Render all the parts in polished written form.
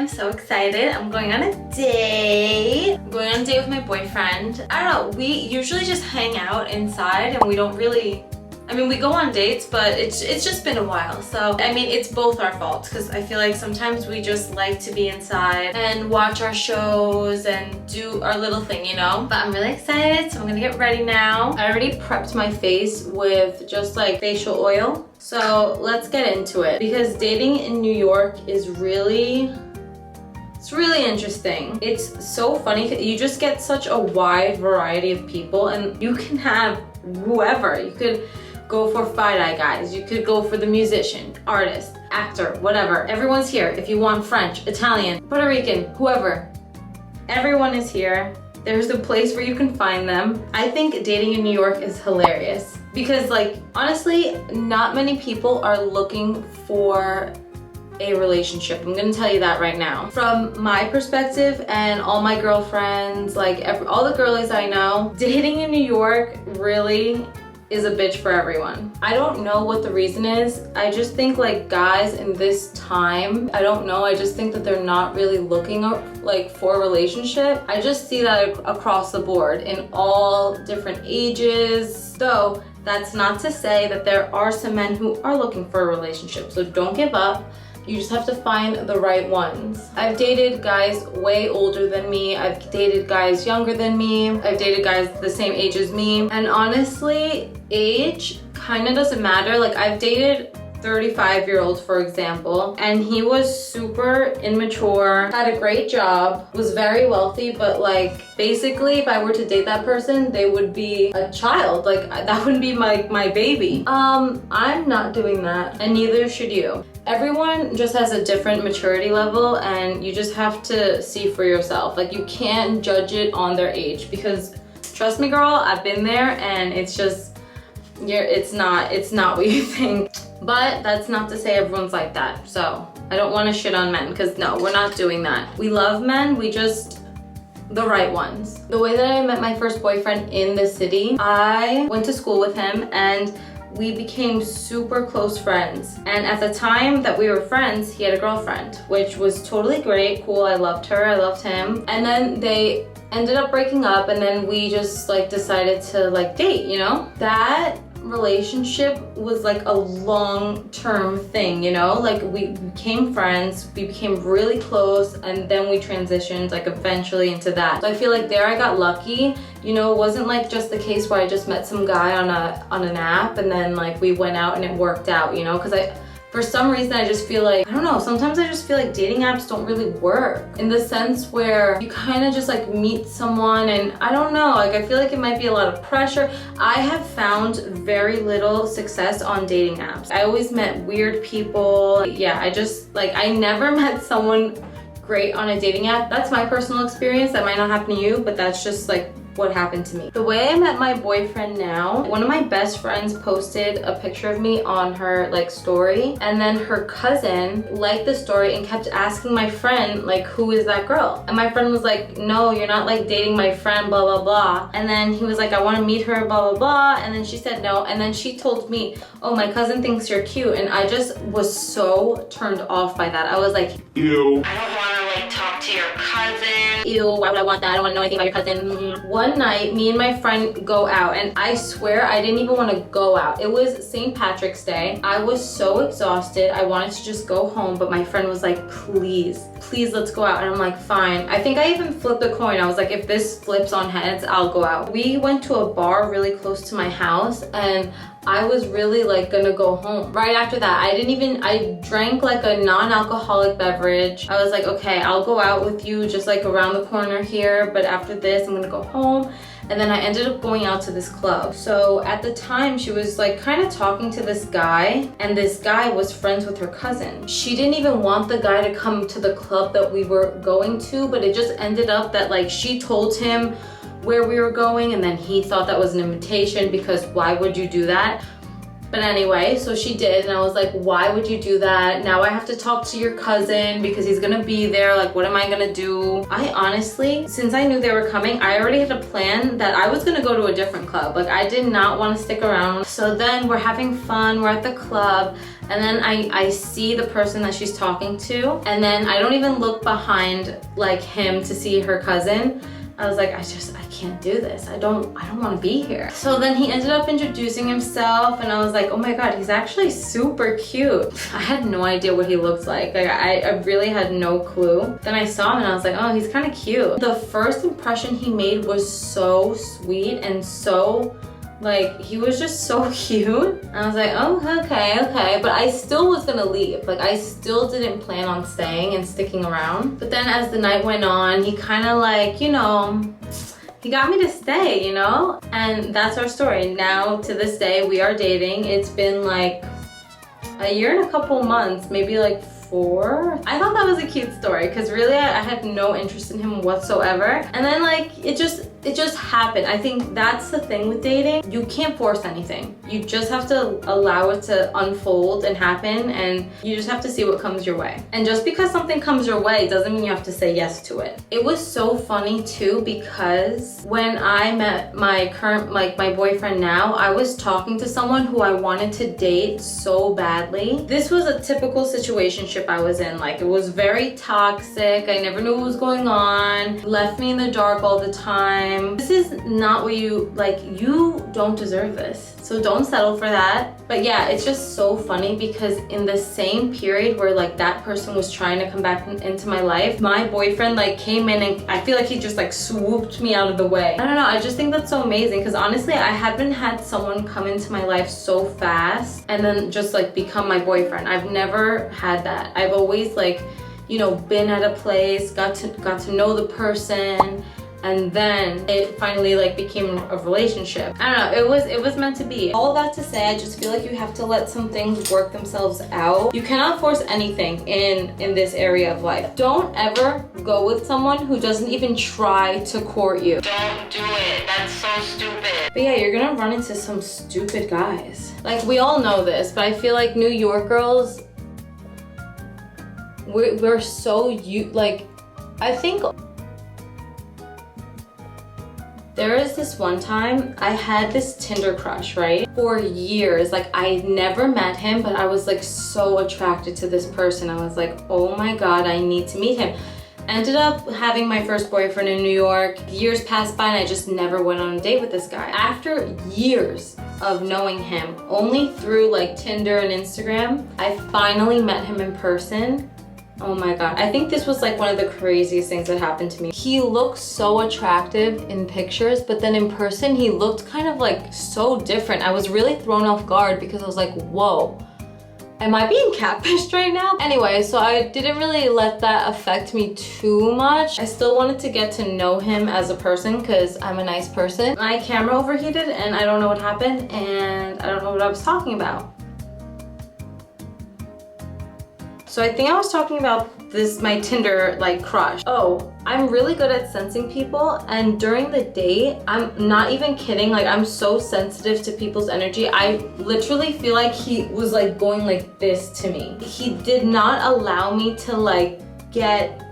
I'm so excited. I'm going on a date. I'm going on a date with my boyfriend. I don't know, we usually just hang out inside and we don't really, I mean, we go on dates, but it's just been a while. So, I mean, it's both our fault because I feel like sometimes we just like to be inside and watch our shows and do our little thing, you know? But I'm really excited, so I'm gonna get ready now. I already prepped my face with just like facial oil. So let's get into it because dating in New York is really interesting. It's so funny. You just get such a wide variety of people and you can have whoever. You could go for five-eye guys. You could go for the musician, artist, actor, whatever. Everyone's here. If you want French, Italian, Puerto Rican, whoever. Everyone is here. There's a place where you can find them. I think dating in New York is hilarious because, like, honestly, not many people are looking for a relationship. I'm gonna tell you that right now. From my perspective and all my girlfriends, like all the girlies I know, dating in New York really is a bitch for everyone. I don't know what the reason is. I just think like guys in this time, I don't know, I just think that they're not really looking like for a relationship. I just see that across the board in all different ages. Though that's not to say that there are some men who are looking for a relationship, so don't give up. You just have to find the right ones. I've dated guys way older than me. I've dated guys younger than me. I've dated guys the same age as me. And honestly, age kind of doesn't matter. Like I've dated 35-year-old, for example, and he was super immature, had a great job, was very wealthy, but like basically if I were to date that person, they would be a child. Like that would be my baby. I'm not doing that, and neither should you. Everyone just has a different maturity level and you just have to see for yourself. Like you can't judge it on their age because trust me girl, I've been there and it's just, it's not what you think. But that's not to say everyone's like that. So I don't want to shit on men because no, we're not doing that. We love men, we just, the right ones. The way that I met my first boyfriend in the city, I went to school with him and we became super close friends. And at the time that we were friends, he had a girlfriend, which was totally great, cool. I loved her, I loved him. And then they ended up breaking up and then we just like decided to like date, you know? That relationship was like a long-term thing, you know? Like we became friends, we became really close, and then we transitioned like eventually into that. So I feel like there I got lucky, you know? It wasn't like just the case where I just met some guy on an app and then like we went out and it worked out, you know? Because for some reason I just feel like, I don't know, sometimes I just feel like dating apps don't really work in the sense where you kind of just like meet someone and I don't know, like I feel like it might be a lot of pressure. I have found very little success on dating apps. I always met weird people. Yeah, I never met someone great on a dating app. That's my personal experience. That might not happen to you, but that's just like what happened to me. The way I met my boyfriend now, one of my best friends posted a picture of me on her like story, and then her cousin liked the story and kept asking my friend like, who is that girl? And my friend was like, no, you're not like dating my friend, blah blah blah. And then he was like, I want to meet her, blah blah blah. And then she said no, and then she told me, oh, my cousin thinks you're cute. And I just was so turned off by that. I was like, ew, I don't want to like talk to your cousin. Ew, why would I want that? I don't want to know anything about your cousin. One night, me and my friend go out, and I swear I didn't even want to go out. It was St. Patrick's Day. I was so exhausted. I wanted to just go home, but my friend was like, please, let's go out. And I'm like, fine. I think I even flipped a coin. I was like, if this flips on heads, I'll go out. We went to a bar really close to my house, and I was really like gonna go home. Right after that, I drank like a non-alcoholic beverage. I was like, okay, I'll go out with you just like around the corner here, but after this, I'm gonna go home. And then I ended up going out to this club. So at the time, she was like kind of talking to this guy, and this guy was friends with her cousin. She didn't even want the guy to come to the club that we were going to, but it just ended up that like she told him where we were going, and then he thought that was an invitation because why would you do that? But anyway, so she did, and I was like, why would you do that? Now I have to talk to your cousin because he's gonna be there. Like, what am I gonna do? I honestly, since I knew they were coming, I already had a plan that I was gonna go to a different club. Like, I did not want to stick around. So then we're having fun, we're at the club, and then I see the person that she's talking to, and then I don't even look behind like him to see her cousin. I was like, I can't do this. I don't want to be here. So then he ended up introducing himself, and I was like, oh my God, he's actually super cute. I had no idea what he looked like. I really had no clue. Then I saw him and I was like, oh, he's kind of cute. The first impression he made was so sweet and so, like, he was just so cute. I was like, oh, okay. But I still was gonna leave. Like, I still didn't plan on staying and sticking around. But then as the night went on, he kind of like, you know, he got me to stay, you know? And that's our story. Now, to this day, we are dating. It's been like a year and a couple months, maybe like 4. I thought that was a cute story because really I had no interest in him whatsoever. And then like it just happened. I think that's the thing with dating. You can't force anything. You just have to allow it to unfold and happen, and you just have to see what comes your way. And just because something comes your way doesn't mean you have to say yes to it. It was so funny too because when I met my current, like my boyfriend now, I was talking to someone who I wanted to date so badly. This was a typical situationship I was in. Like, it was very toxic. I never knew what was going on. Left me in the dark all the time. This is not what you, like, you don't deserve this. So don't settle for that. But yeah, it's just so funny because in the same period where like that person was trying to come back into my life, my boyfriend like came in and I feel like he just like swooped me out of the way. I don't know, I just think that's so amazing because honestly, I haven't had someone come into my life so fast and then just like become my boyfriend. I've never had that. I've always like, you know, been at a place, got to know the person, and then it finally like became a relationship. I don't know, it was meant to be. All that to say, I just feel like you have to let some things work themselves out. You cannot force anything in this area of life. Don't ever go with someone who doesn't even try to court you. Don't do it, that's so stupid. But yeah, you're gonna run into some stupid guys. Like, we all know this, but I feel like New York girls, we're so, like, I think there is this one time I had this Tinder crush, right? For years, like I never met him, but I was like so attracted to this person. I was like, oh my God, I need to meet him. Ended up having my first boyfriend in New York. Years passed by and I just never went on a date with this guy. After years of knowing him, only through like Tinder and Instagram, I finally met him in person. Oh my God, I think this was like one of the craziest things that happened to me. He looked so attractive in pictures, but then in person, he looked kind of like so different. I was really thrown off guard because I was like, whoa, am I being catfished right now? Anyway, so I didn't really let that affect me too much. I still wanted to get to know him as a person because I'm a nice person. My camera overheated and I don't know what happened and I don't know what I was talking about. So I think I was talking about this, my Tinder like crush. Oh, I'm really good at sensing people, and during the date, I'm not even kidding, like I'm so sensitive to people's energy. I literally feel like he was like going like this to me. He did not allow me to like get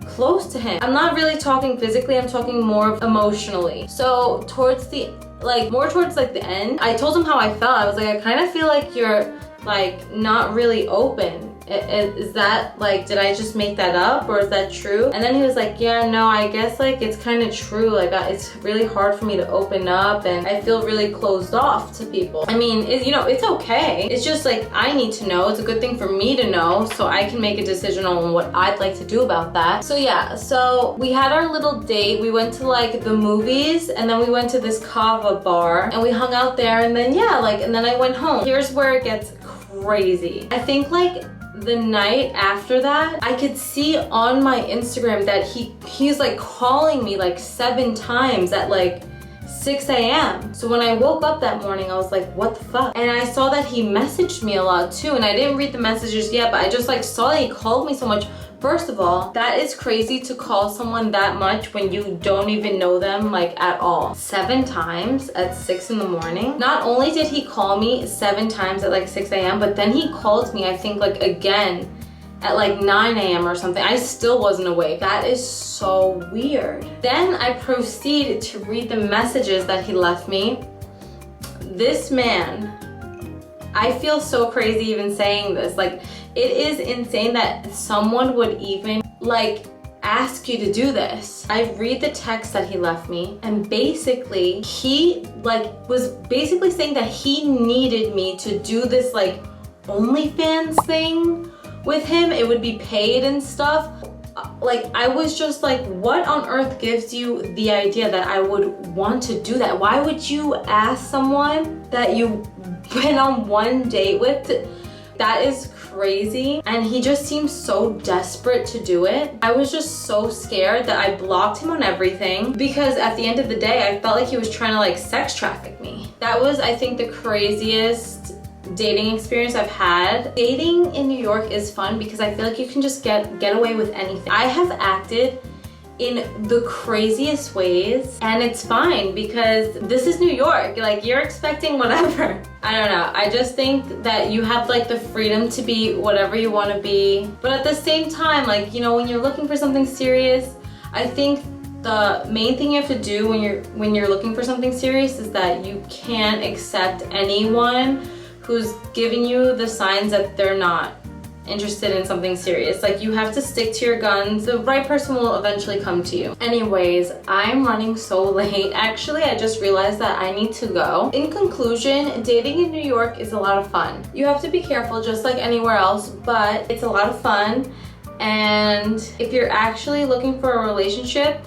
close to him. I'm not really talking physically, I'm talking more emotionally. So towards the, like more towards like the end, I told him how I felt. I was like, I kind of feel like you're like not really open. Is that like, did I just make that up or is that true? And then he was like, yeah, no, I guess like it's kind of true. Like it's really hard for me to open up and I feel really closed off to people. I mean, you know, it's okay. It's just like, I need to know. It's a good thing for me to know so I can make a decision on what I'd like to do about that. So yeah, so we had our little date. We went to like the movies and then we went to this kava bar and we hung out there and then yeah, like, and then I went home. Here's where it gets crazy. I think like the night after that, I could see on my Instagram that he's like calling me like 7 times at like 6 a.m. So when I woke up that morning, I was like, what the fuck? And I saw that he messaged me a lot too, and I didn't read the messages yet, but I just like saw that he called me so much First of all, that is crazy to call someone that much when you don't even know them like at all. 7 times at 6 in the morning. Not only did he call me 7 times at like 6 a.m., but then he called me, I think like again at like 9 a.m. or something. I still wasn't awake. That is so weird. Then I proceeded to read the messages that he left me. This man, I feel so crazy even saying this. Like, it is insane that someone would even like ask you to do this. I read the text that he left me, and basically he like was basically saying that he needed me to do this like OnlyFans thing with him. It would be paid and stuff. Like, I was just like, what on earth gives you the idea that I would want to do that? Why would you ask someone that you've been on one date with that is crazy. And he just seems so desperate to do it. I was just so scared that I blocked him on everything, because at the end of the day, I felt like he was trying to like sex traffic me. That was, I think, the craziest dating experience I've had. Dating in New York is fun because I feel like you can just get away with anything. I have acted in the craziest ways, and it's fine because this is New York. Like, you're expecting whatever. I don't know. I just think that you have like the freedom to be whatever you want to be, but at the same time, like, you know, when you're looking for something serious, I think the main thing you have to do when you're looking for something serious is that you can't accept anyone who's giving you the signs that they're not interested in something serious. Like, you have to stick to your guns. The right person will eventually come to you. Anyways, I'm running so late. Actually, I just realized that I need to go. In conclusion, dating in New York is a lot of fun. You have to be careful just like anywhere else, but it's a lot of fun. And if you're actually looking for a relationship,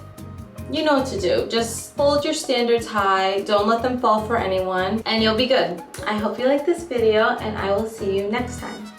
you know what to do. Just hold your standards high, don't let them fall for anyone, and you'll be good. I hope you like this video, and I will see you next time.